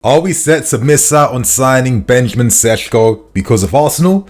Are we set to miss out on signing Benjamin Sesko because of Arsenal?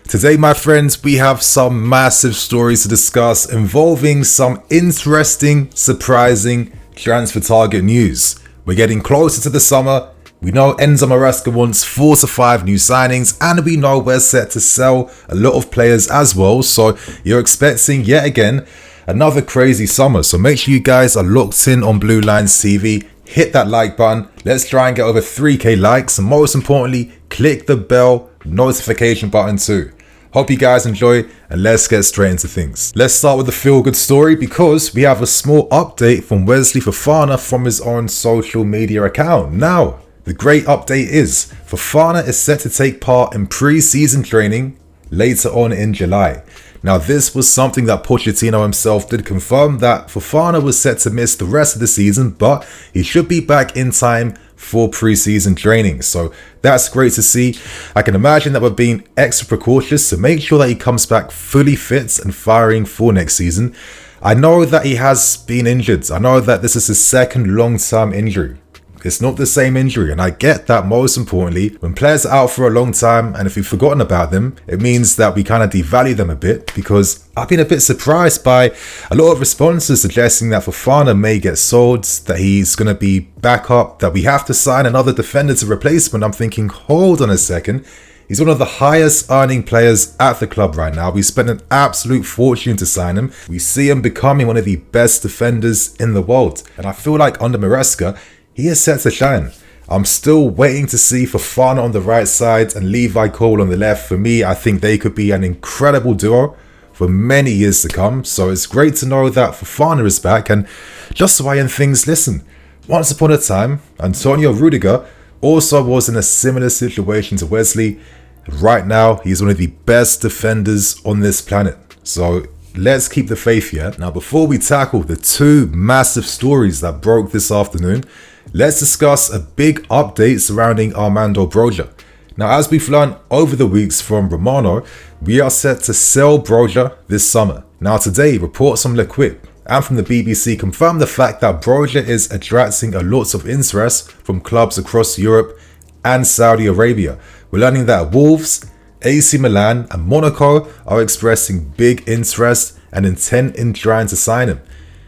Today, my friends, we have some massive stories to discuss involving some interesting, surprising transfer target news. We're getting closer to the summer. We know Enzo Maresca wants 4 to 5 new signings, and we know we're set to sell a lot of players as well. So you're expecting yet again another crazy summer. So make sure you guys are locked in on BlueLionsTV. Hit that like button. Let's try and get over 3k likes, and most importantly, click the bell notification button too. Hope you guys enjoy, and let's get straight into things. Let's start with the feel-good story because we have a small update from Wesley Fofana from his own social media account. Now, the great update is Fofana is set to take part in pre-season training later on in July. Now, this was something that Pochettino himself did confirm, that Fofana was set to miss the rest of the season, but he should be back in time for pre-season training. So that's great to see. I can imagine that we're being extra precautious to make sure that he comes back fully fit and firing for next season. I know that he has been injured. I know that this is his second long-term injury. It's not the same injury, and I get that. Most importantly, when players are out for a long time and if we've forgotten about them, it means that we kind of devalue them a bit, because I've been a bit surprised by a lot of responses suggesting that Fofana may get sold, that he's going to be back up, that we have to sign another defender to replace him. I'm thinking, hold on a second. He's one of the highest earning players at the club right now. We spent an absolute fortune to sign him. We see him becoming one of the best defenders in the world. And I feel like under Maresca, he is set to shine. I'm still waiting to see Fofana on the right side and Levi Cole on the left. For me, I think they could be an incredible duo for many years to come. So it's great to know that Fofana is back. And just so I end things, listen, once upon a time, Antonio Rudiger also was in a similar situation to Wesley. Right now, he's one of the best defenders on this planet. So let's keep the faith here. Now, before we tackle the two massive stories that broke this afternoon, let's discuss a big update surrounding Armando Broja. Now, as we've learned over the weeks from Romano, we are set to sell Broja this summer. Now, today, reports from L'Equipe and from the BBC confirm the fact that Broja is attracting a lot of interest from clubs across Europe and Saudi Arabia. We're learning that Wolves, AC Milan and Monaco are expressing big interest and intent in trying to sign him.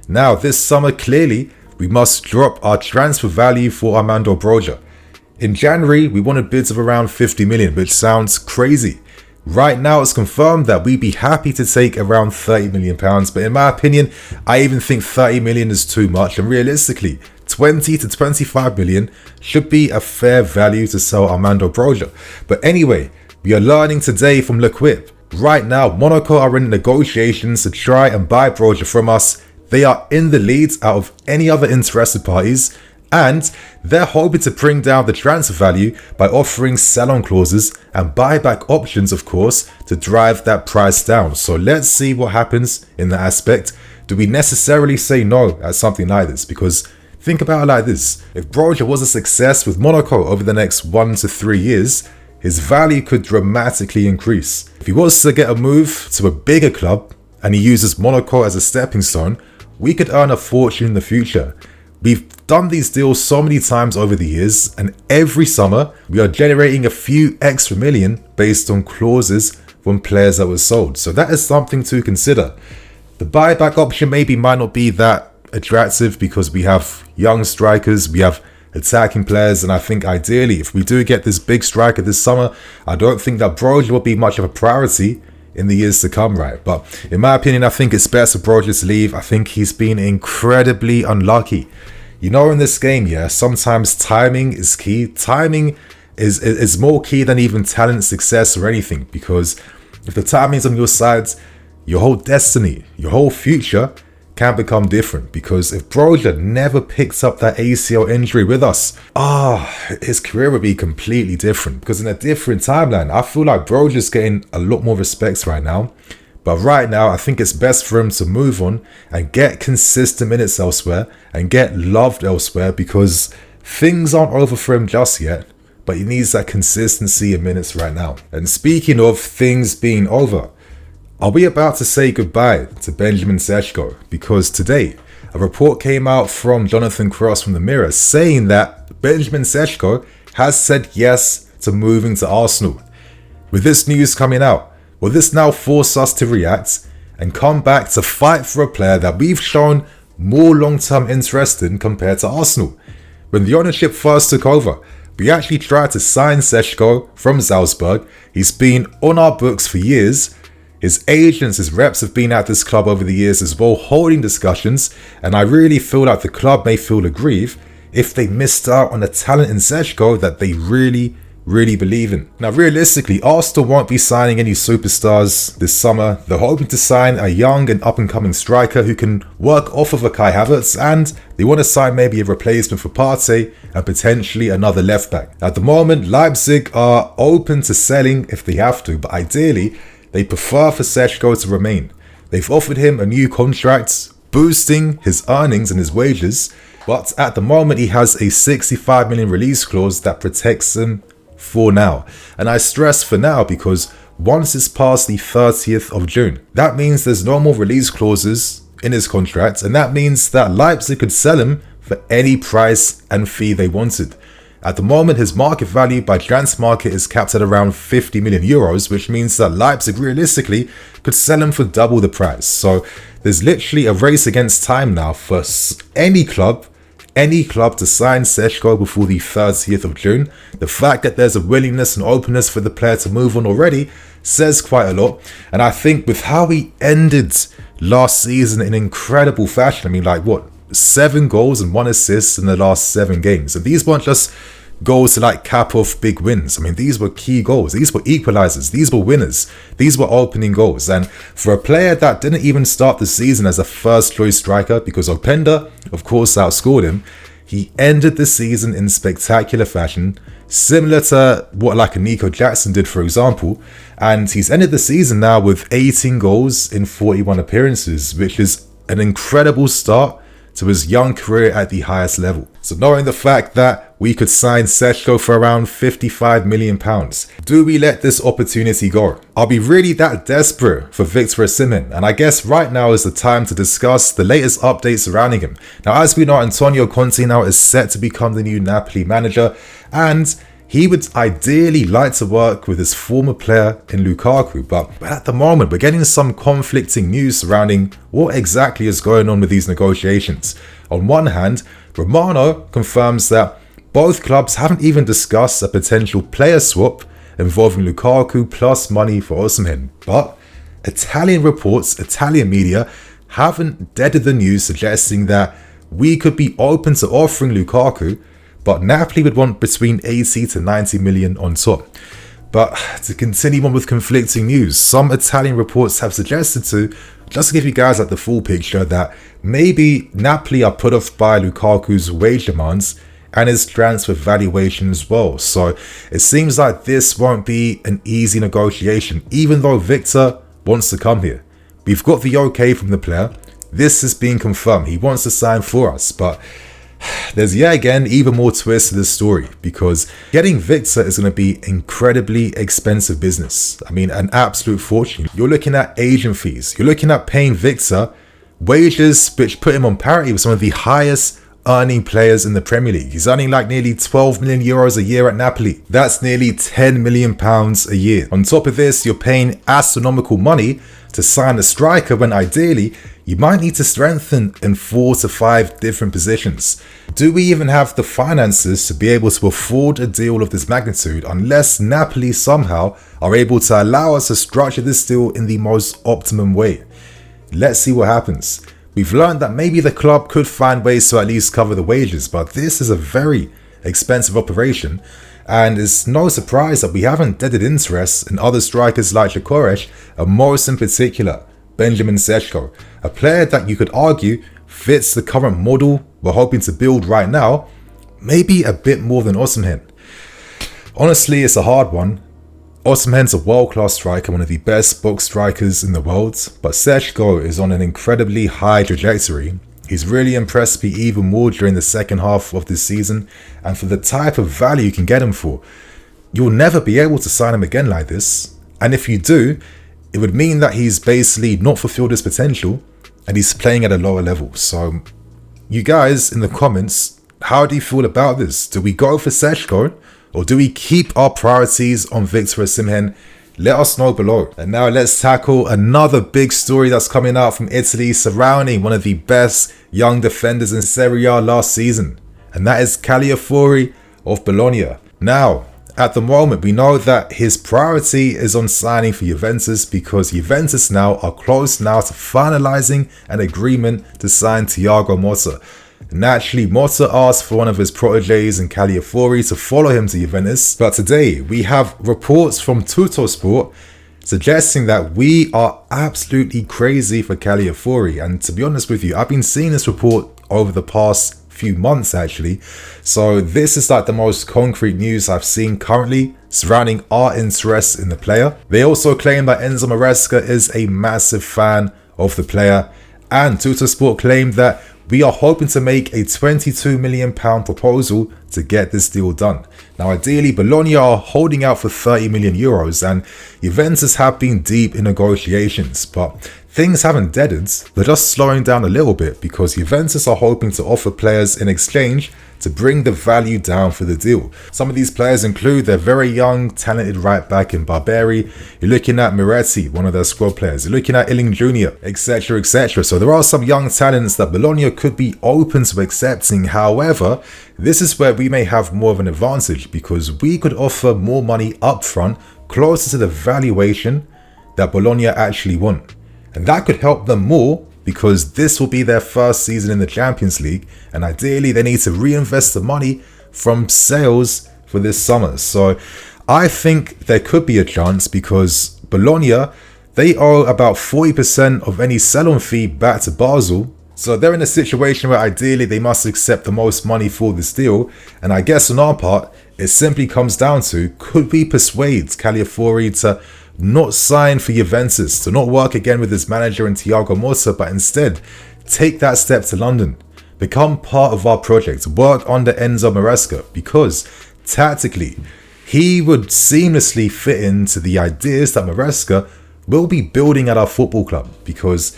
Now, this summer, clearly, we must drop our transfer value for Armando Broja. In January, we wanted bids of around 50 million, which sounds crazy. Right now, it's confirmed that we'd be happy to take around 30 million pounds, but in my opinion, I even think 30 million is too much, and realistically, 20 to 25 million should be a fair value to sell Armando Broja. But anyway, we are learning today from L'Equipe. Right now, Monaco are in negotiations to try and buy Broja from us. They are in the lead out of any other interested parties, and they're hoping to bring down the transfer value by offering sell-on clauses and buyback options, of course, to drive that price down. So let's see what happens in that aspect. Do we necessarily say no at something like this? Because think about it like this. If Broja was a success with Monaco over the next 1 to 3 years, his value could dramatically increase. If he was to get a move to a bigger club and he uses Monaco as a stepping stone, we could earn a fortune in the future. We've done these deals so many times over the years, and every summer we are generating a few extra million based on clauses from players that were sold. So that is something to consider. The buyback option maybe might not be that attractive because we have young strikers, we have attacking players, and I think ideally if we do get this big striker this summer, I don't think that Broja will be much of a priority in the years to come, right? But in my opinion, I think it's best for Broja to leave. I think he's been incredibly unlucky. You know, in this game, yeah, sometimes timing is key. Timing is more key than even talent, success or anything, because if the timing's on your side, your whole destiny, your whole future can become different. Because if Broja never picks up that ACL injury with us, his career would be completely different. Because in a different timeline, I feel like Broja's getting a lot more respect right now. But right now, I think it's best for him to move on and get consistent minutes elsewhere and get loved elsewhere, because things aren't over for him just yet. But he needs that consistency in minutes right now. And speaking of things being over, are we about to say goodbye to Benjamin Sesko? Because today, a report came out from Jonathan Cross from the Mirror saying that Benjamin Sesko has said yes to moving to Arsenal. With this news coming out, will this now force us to react and come back to fight for a player that we've shown more long-term interest in compared to Arsenal? When the ownership first took over, we actually tried to sign Sesko from Salzburg. He's been on our books for years. His agents, his reps have been at this club over the years as well, holding discussions, and I really feel like the club may feel aggrieved if they missed out on the talent in Sesko that they really believe in. Now, realistically, Arsenal won't be signing any superstars this summer. They're hoping to sign a young and up-and-coming striker who can work off of a Kai Havertz, and they want to sign maybe a replacement for Partey and potentially another left-back. At the moment, Leipzig are open to selling if they have to, but ideally, they prefer for Sesko to remain. They've offered him a new contract, boosting his earnings and his wages, but at the moment, he has a 65 million release clause that protects him for now. And I stress for now because once it's past the 30th of June, that means there's no more release clauses in his contract, and that means that Leipzig could sell him for any price and fee they wanted. At the moment, his market value by Transfermarkt is capped at around 50 million euros, which means that Leipzig realistically could sell him for double the price. So there's literally a race against time now for any club to sign Sesko before the 30th of June. The fact that there's a willingness and openness for the player to move on already says quite a lot. And I think with how he ended last season in incredible fashion, I mean, like what, 7 goals and 1 assist in the last 7 games. And these weren't just goals to like cap off big wins. I mean, these were key goals. These were equalizers. These were winners. These were opening goals. And for a player that didn't even start the season as a first choice striker because Openda, of course, outscored him, he ended the season in spectacular fashion, similar to what like a Nico Jackson did, for example. And he's ended the season now with 18 goals in 41 appearances, which is an incredible start to his young career at the highest level. So knowing the fact that we could sign Sesko for around £55 million, do we let this opportunity go? Are we really that desperate for Victor Osimhen? And I guess right now is the time to discuss the latest updates surrounding him. Now, as we know, Antonio Conte now is set to become the new Napoli manager, and he would ideally like to work with his former player in Lukaku, but at the moment we're getting some conflicting news surrounding what exactly is going on with these negotiations. On one hand, Romano confirms that both clubs haven't even discussed a potential player swap involving Lukaku plus money for Osimhen, but Italian reports, Italian media haven't deaded the news suggesting that we could be open to offering Lukaku, but Napoli would want between 80 to 90 million on top. But to continue on with conflicting news, some Italian reports have suggested just to give you guys like the full picture, that maybe Napoli are put off by Lukaku's wage demands and his transfer valuation as well. So it seems like this won't be an easy negotiation, even though Victor wants to come here. We've got the okay from the player. This is being confirmed. He wants to sign for us, but there's yet again even more twists to this story, because getting Victor is going to be incredibly expensive business. I mean, an absolute fortune. You're looking at agent fees. You're looking at paying Victor wages which put him on parity with some of the highest earning players in the Premier League. He's earning like nearly 12 million euros a year at Napoli. That's nearly 10 million pounds a year. On top of this, you're paying astronomical money to sign a striker when ideally you might need to strengthen in 4 to 5 different positions. Do we even have the finances to be able to afford a deal of this magnitude unless Napoli somehow are able to allow us to structure this deal in the most optimum way? Let's see what happens. We've learned that maybe the club could find ways to at least cover the wages, but this is a very expensive operation, and it's no surprise that we haven't deaded interest in other strikers like Gyökeres, and most in particular, Benjamin Sesko, a player that you could argue fits the current model we're hoping to build right now, maybe a bit more than Osimhen. Honestly, it's a hard one. Osimhen's a world-class striker, one of the best box strikers in the world, but Sesko is on an incredibly high trajectory. He's really impressed me even more during the second half of this season, and for the type of value you can get him for, you'll never be able to sign him again like this. And if you do, it would mean that he's basically not fulfilled his potential and he's playing at a lower level. So you guys in the comments, how do you feel about this? Do we go for Sesko, or do we keep our priorities on Victor Osimhen? Let us know below. And now let's tackle another big story that's coming out from Italy surrounding one of the best young defenders in Serie A last season. And that is Calafiori of Bologna. Now, at the moment, we know that his priority is on signing for Juventus, because Juventus now are close now to finalising an agreement to sign Thiago Motta. Naturally, Motta asked for one of his proteges in Calafiori to follow him to Juventus, but today we have reports from Tuttosport suggesting that we are absolutely crazy for Calafiori. And to be honest with you, I've been seeing this report over the past few months actually, so this is like the most concrete news I've seen currently surrounding our interest in the player. They also claim that Enzo Maresca is a massive fan of the player, and Tuttosport claimed that we are hoping to make a £22 million proposal to get this deal done. Now ideally, Bologna are holding out for €30 million, and Juventus have been deep in negotiations, but things haven't deadened. They're just slowing down a little bit, because Juventus are hoping to offer players in exchange to bring the value down for the deal. Some of these players include their very young, talented right back in Barberi. You're looking at Miretti, one of their squad players. You're looking at Illing Jr., etc, etc. So there are some young talents that Bologna could be open to accepting. However, this is where we may have more of an advantage, because we could offer more money up front, closer to the valuation that Bologna actually want. And that could help them more, because this will be their first season in the Champions League, and ideally they need to reinvest the money from sales for this summer. So I think there could be a chance, because Bologna, they owe about 40% of any sell-on fee back to Basel. So they're in a situation where ideally they must accept the most money for this deal. And I guess on our part, it simply comes down to, could we persuade Calafiori to not sign for Juventus, to not work again with his manager and Thiago Motta, but instead take that step to London, become part of our project, work under Enzo Maresca, because tactically he would seamlessly fit into the ideas that Maresca will be building at our football club. Because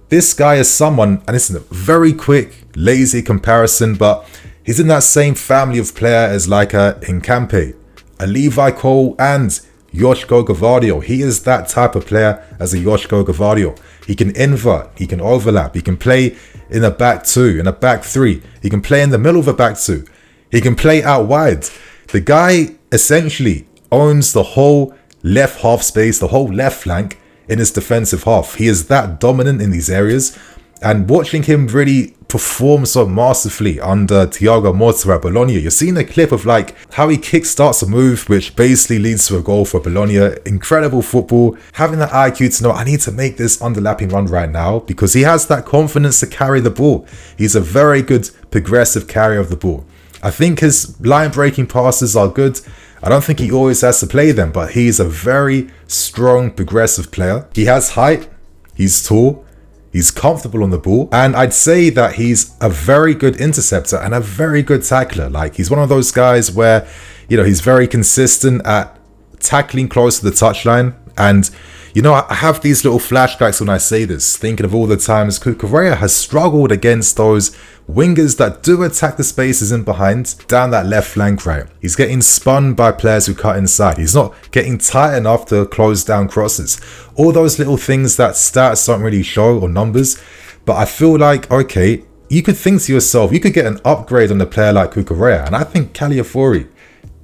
this guy is someone, and it's a very quick, lazy comparison, but he's in that same family of player as like a Incampe, a Levi Cole, and Joško Gvardiol. He is that type of player as a Joško Gvardiol. He can invert, he can overlap, he can play in a back two, in a back three, he can play in the middle of a back two, he can play out wide. The guy essentially owns the whole left half space, the whole left flank in his defensive half. He is that dominant in these areas, and watching him really perform so masterfully under Thiago Motta at Bologna. You're seeing a clip of like how he kickstarts a move which basically leads to a goal for Bologna. Incredible football. Having that IQ to know, I need to make this underlapping run right now, because he has that confidence to carry the ball. He's a very good progressive carrier of the ball. I think his line breaking passes are good. I don't think he always has to play them, but he's a very strong progressive player. He has height, he's tall, he's comfortable on the ball, and I'd say that he's a very good interceptor and a very good tackler. Like, he's one of those guys where, you know, he's very consistent at tackling close to the touchline. And, you know, I have these little flashbacks when I say this, thinking of all the times Cucurella has struggled against those wingers that do attack the spaces in behind, down that left flank, right? He's getting spun by players who cut inside. He's not getting tight enough to close down crosses. All those little things that stats don't really show, or numbers. But I feel like, okay, you could think to yourself, you could get an upgrade on a player like Cucurella. And I think Calafiori,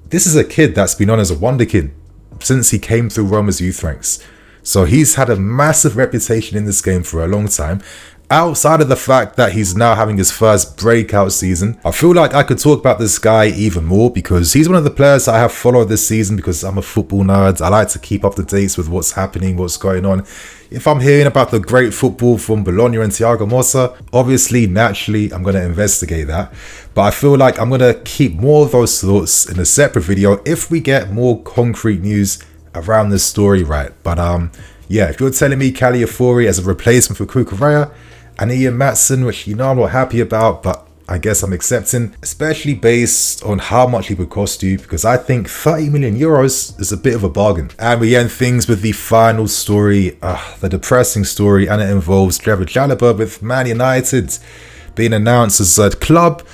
this is a kid that's been on as a wonder kid since he came through Roma's youth ranks. So he's had a massive reputation in this game for a long time. Outside of the fact that he's now having his first breakout season, I feel like I could talk about this guy even more, because he's one of the players I have followed this season, because I'm a football nerd. I like to keep up to date with what's happening, what's going on. If I'm hearing about the great football from Bologna and Thiago Motta, obviously, naturally, I'm going to investigate that. But I feel like I'm going to keep more of those thoughts in a separate video if we get more concrete news around this story, right? But yeah, if you're telling me Calafiori as a replacement for Cucurella and Ian Maatsen, which you know I'm not happy about, but I guess I'm accepting, especially based on how much he would cost you, because I think 30 million euros is a bit of a bargain. And we end things with the final story, the depressing story, and it involves Trevoh Chalobah with Man United. being announced as a club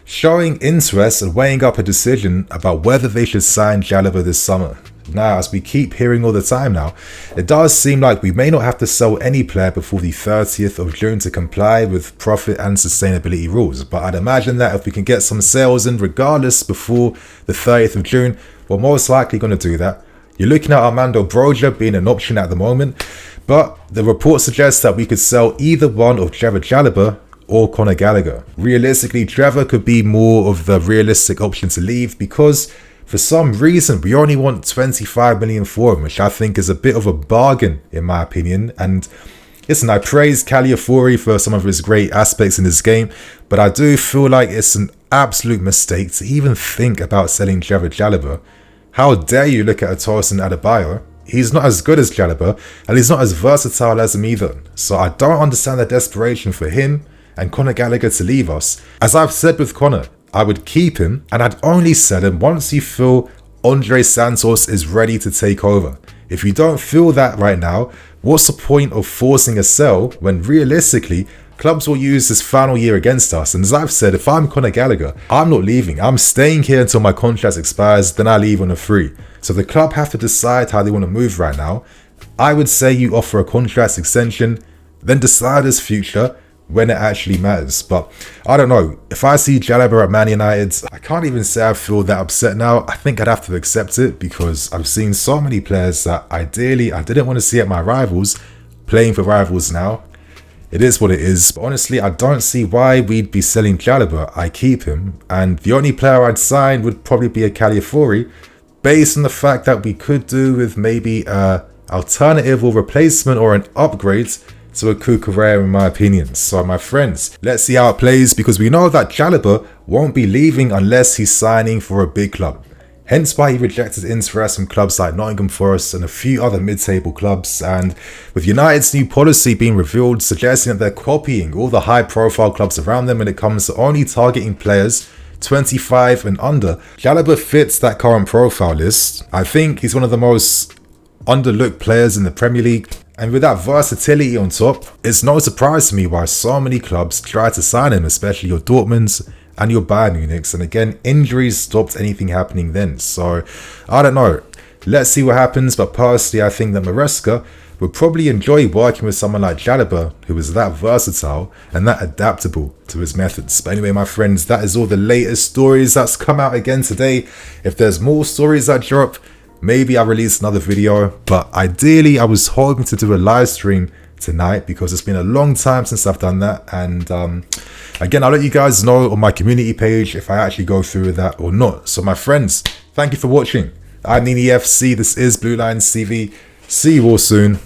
showing interest and weighing up a decision about whether they should sign Chalobah this summer. Now, as we keep hearing all the time now, it does seem like we may not have to sell any player before the 30th of June to comply with profit and sustainability rules. But I'd imagine that if we can get some sales in regardless before the 30th of June, we're most likely going to do that. You're looking at Armando Broja being an option at the moment, but the report suggests that we could sell either one of Trevoh Chalobah or Conor Gallagher. Realistically, Trevoh could be more of the realistic option to leave because for some reason we only want 25 million for him, which I think is a bit of a bargain in my opinion. And listen, I praise Calafiori for some of his great aspects in his game, but I do feel like it's an absolute mistake to even think about selling Trevoh Chalobah. How dare you look at a Tosin Adebayo? He's not as good as Chalobah, and he's not as versatile as him either. So I don't understand the desperation for him and Conor Gallagher to leave us. As I've said with Conor, I would keep him and I'd only sell him once you feel Andre Santos is ready to take over. If you don't feel that right now, what's the point of forcing a sell when realistically clubs will use this final year against us? And as I've said, if I'm Conor Gallagher, I'm not leaving. I'm staying here until my contract expires, then I leave on a free. So the club have to decide how they want to move right now. I would say you offer a contract extension, then decide his future when it actually matters. But I don't know, if I see Chalobah at Man United, I can't even say I feel that upset now. I think I'd have to accept it because I've seen so many players that ideally I didn't want to see at my rivals playing for rivals now. It is what it is. But honestly, I don't see why we'd be selling Chalobah. I keep him, and the only player I'd sign would probably be a Calafiori, based on the fact that we could do with maybe a alternative or replacement or an upgrade to a Cucurella in my opinion. So my friends, let's see how it plays, because we know that Chalobah won't be leaving unless he's signing for a big club. Hence why he rejected interest from clubs like Nottingham Forest and a few other mid-table clubs. And with United's new policy being revealed suggesting that they're copying all the high-profile clubs around them when it comes to only targeting players 25 and under, Chalobah fits that current profile list. I think he's one of the most underlooked players in the Premier League. And with that versatility on top, it's no surprise to me why so many clubs try to sign him, especially your Dortmunds and your Bayern Munichs. And again, injuries stopped anything happening then. So, I don't know. Let's see what happens. But personally, I think that Maresca would probably enjoy working with someone like Chalobah, who is that versatile and that adaptable to his methods. But anyway, my friends, that is all the latest stories that's come out again today. If there's more stories that drop, maybe I'll release another video, but ideally I was hoping to do a live stream tonight because it's been a long time since I've done that. And again, I'll let you guys know on my community page if I actually go through with that or not. So my friends, thank you for watching. I'm NiniFC, this is BlueLionsTV. See you all soon.